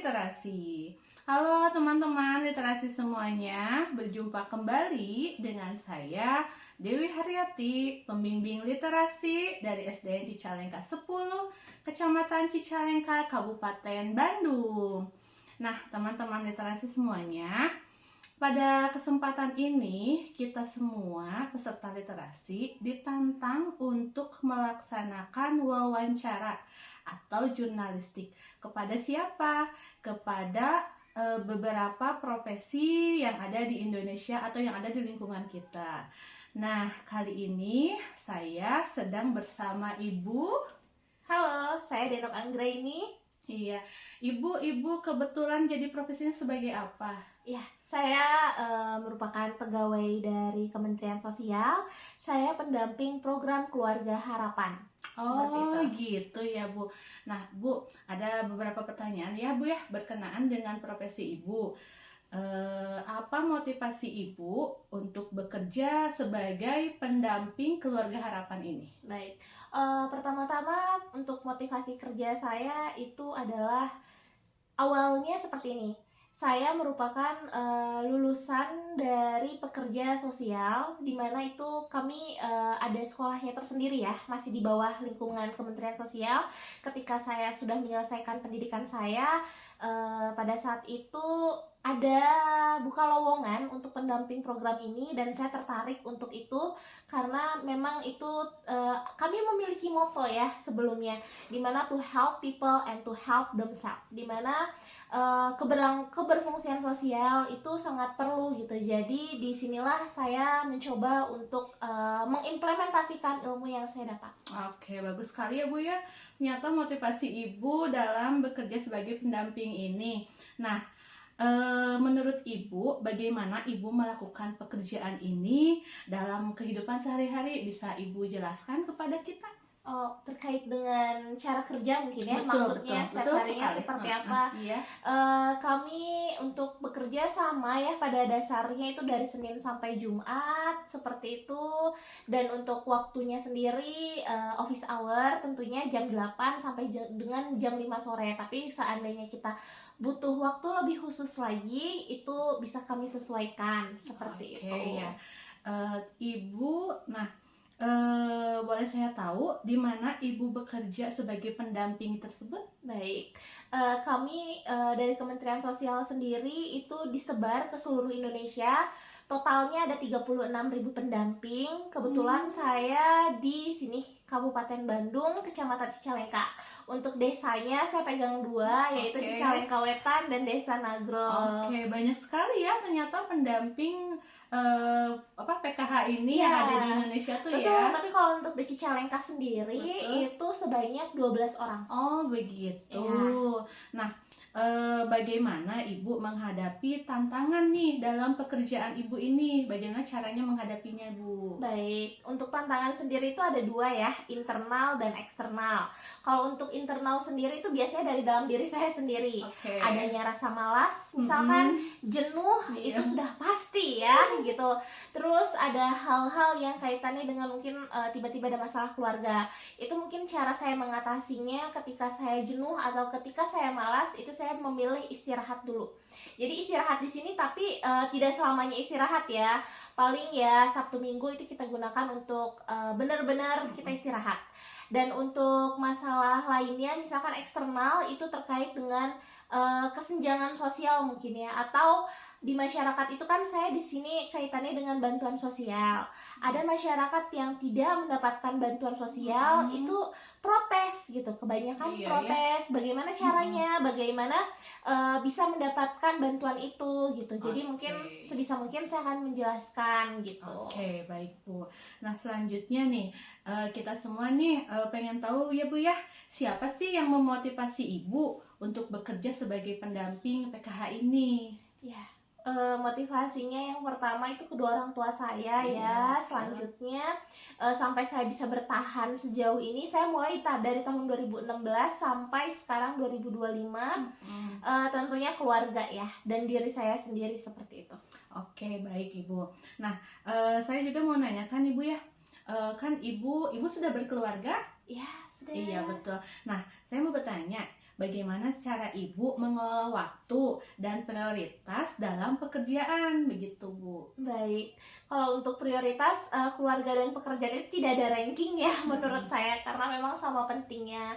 literasi. Halo teman-teman literasi semuanya, berjumpa kembali dengan saya Dewi Haryati, pembimbing literasi dari SDN Cicalengka 10, Kecamatan Cicalengka, Kabupaten Bandung. Nah, teman-teman literasi semuanya, pada kesempatan ini kita semua peserta literasi ditantang untuk melaksanakan wawancara atau jurnalistik. Kepada siapa? Kepada beberapa profesi yang ada di Indonesia atau yang ada di lingkungan kita. Nah, kali ini saya sedang bersama Ibu. Halo, saya Denok Anggraini. Iya, Ibu kebetulan jadi profesinya sebagai apa? Ya, saya merupakan pegawai dari Kementerian Sosial. Saya pendamping program Keluarga Harapan. Oh gitu ya Bu. Nah Bu, ada beberapa pertanyaan ya Bu ya berkenaan dengan profesi Ibu. Apa motivasi Ibu untuk bekerja sebagai pendamping Keluarga Harapan ini? Baik, pertama-tama untuk motivasi kerja saya itu adalah awalnya seperti ini. Saya merupakan lulusan dari pekerja sosial, di mana itu kami ada sekolahnya tersendiri ya, masih di bawah lingkungan Kementerian Sosial. Ketika saya sudah menyelesaikan pendidikan saya, pada saat itu ada buka lowongan untuk pendamping program ini dan saya tertarik untuk itu karena memang itu kami memiliki moto ya sebelumnya, dimana to help people and to help themselves, dimana keberfungsian sosial itu sangat perlu gitu. Jadi disinilah saya mencoba untuk mengimplementasikan ilmu yang saya dapat. Oke, bagus sekali ya Bu ya. Ternyata motivasi Ibu dalam bekerja sebagai pendamping ini. Nah, menurut Ibu, bagaimana Ibu melakukan pekerjaan ini dalam kehidupan sehari-hari? Bisa Ibu jelaskan kepada kita? Oh, terkait dengan cara kerja mungkin ya, Betul, maksudnya setiap betul harinya sekali. seperti apa. Iya. Kami untuk bekerja sama ya, pada dasarnya itu dari Senin sampai Jumat seperti itu. Dan untuk waktunya sendiri office hour tentunya jam 8 sampai dengan jam 5 sore. Tapi seandainya kita butuh waktu lebih khusus lagi, itu bisa kami sesuaikan seperti itu. Ya. Ibu, boleh saya tahu di mana Ibu bekerja sebagai pendamping tersebut? Baik, kami dari Kementerian Sosial sendiri itu disebar ke seluruh Indonesia. Totalnya ada 36.000 pendamping. Kebetulan saya di sini Kabupaten Bandung, Kecamatan Cicalengka. Untuk desanya saya pegang dua, yaitu Cicalengka Wetan dan Desa Nagrol. Oke, banyak sekali ya ternyata pendamping PKH ini yang ada di Indonesia tuh. Betul, ya. tapi kalau untuk di Cicalengka sendiri itu sebanyak 12 orang. Oh begitu. Nah, bagaimana Ibu menghadapi tantangan nih dalam pekerjaan Ibu ini? Bagaimana caranya menghadapinya, Bu? Baik, untuk tantangan sendiri itu ada dua ya, internal dan eksternal. Kalau untuk internal sendiri itu biasanya dari dalam diri saya sendiri. Adanya rasa malas, misalkan jenuh, itu sudah pasti ya gitu. Terus ada hal-hal yang kaitannya dengan mungkin tiba-tiba ada masalah keluarga. Itu mungkin cara saya mengatasinya ketika saya jenuh atau ketika saya malas, itu saya memilih istirahat dulu. Jadi istirahat di sini tapi tidak selamanya istirahat ya. Paling ya Sabtu Minggu itu kita gunakan untuk benar-benar kita istirahat. Dan untuk masalah lainnya misalkan eksternal itu terkait dengan kesenjangan sosial mungkin ya, atau di masyarakat itu kan saya di sini kaitannya dengan bantuan sosial. Ada masyarakat yang tidak mendapatkan bantuan sosial itu protes gitu, kebanyakan protes. Bagaimana caranya? Bagaimana bisa mendapatkan bantuan itu gitu. Jadi mungkin sebisa mungkin saya akan menjelaskan gitu. Oke, baik Bu. Nah selanjutnya nih kita semua nih pengen tahu ya Bu ya, siapa sih yang memotivasi Ibu untuk bekerja sebagai pendamping PKH ini? Ya, motivasinya yang pertama itu kedua orang tua saya ya. Selanjutnya sampai saya bisa bertahan sejauh ini, saya mulai dari tahun 2016 sampai sekarang 2025. Tentunya keluarga ya, dan diri saya sendiri seperti itu. Oke, baik Ibu. Nah, saya juga mau nanyakan Ibu ya, kan Ibu sudah berkeluarga? Ya, sudah. Iya betul. Nah, saya mau bertanya, bagaimana cara ibu mengelola waktu dan prioritas dalam pekerjaan, begitu Bu. Baik, kalau untuk prioritas keluarga dan pekerjaan itu tidak ada ranking ya menurut saya, karena memang sama pentingnya.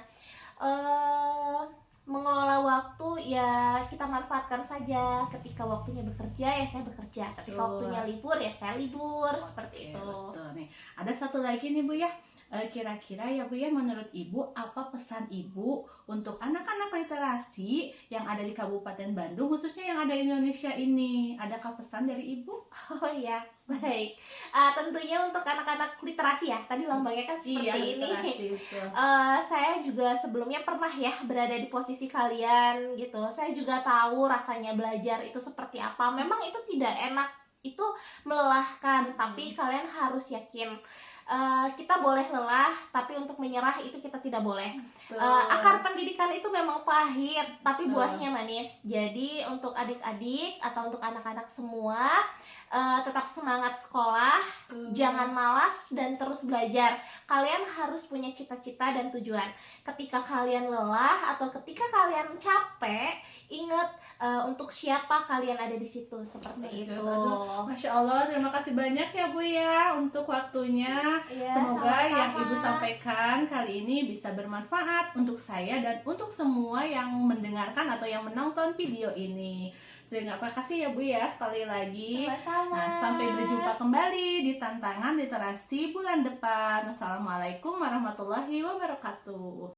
eh Mengelola waktu ya kita manfaatkan saja. Ketika waktunya bekerja ya saya bekerja, ketika Betul. waktunya libur ya saya libur, seperti Oke, itu. betul nih. Ada satu lagi nih Bu ya. Kira-kira ya Bu ya, menurut Ibu apa pesan Ibu untuk anak-anak literasi yang ada di Kabupaten Bandung, khususnya yang ada di Indonesia ini? Adakah pesan dari Ibu? Oh ya, baik. Tentunya untuk anak-anak literasi ya, tadi lambangnya kan seperti ini. literasi betul. Saya juga sebelumnya pernah ya berada di posisi kalian gitu. Saya juga tahu rasanya belajar itu seperti apa. Memang itu tidak enak, itu melelahkan, tapi kalian harus yakin. Kita boleh lelah, tapi untuk menyerah itu kita tidak boleh. Betul. Akar pendidikan itu memang pahit, tapi Betul. buahnya manis. Jadi untuk adik-adik atau untuk anak-anak semua, tetap semangat sekolah, jangan malas dan terus belajar. Kalian harus punya cita-cita dan tujuan. Ketika kalian lelah atau ketika kalian capek, ingat untuk siapa kalian ada di situ, seperti itu. Aduh, Masya Allah, terima kasih banyak ya Bu ya untuk waktunya. Ya, Semoga sama-sama. yang Ibu sampaikan kali ini bisa bermanfaat untuk saya dan untuk semua yang mendengarkan atau yang menonton video ini. Terima kasih ya Bu ya sekali lagi. Sama-sama. Nah, sampai berjumpa kembali di tantangan literasi bulan depan. Wassalamualaikum warahmatullahi wabarakatuh.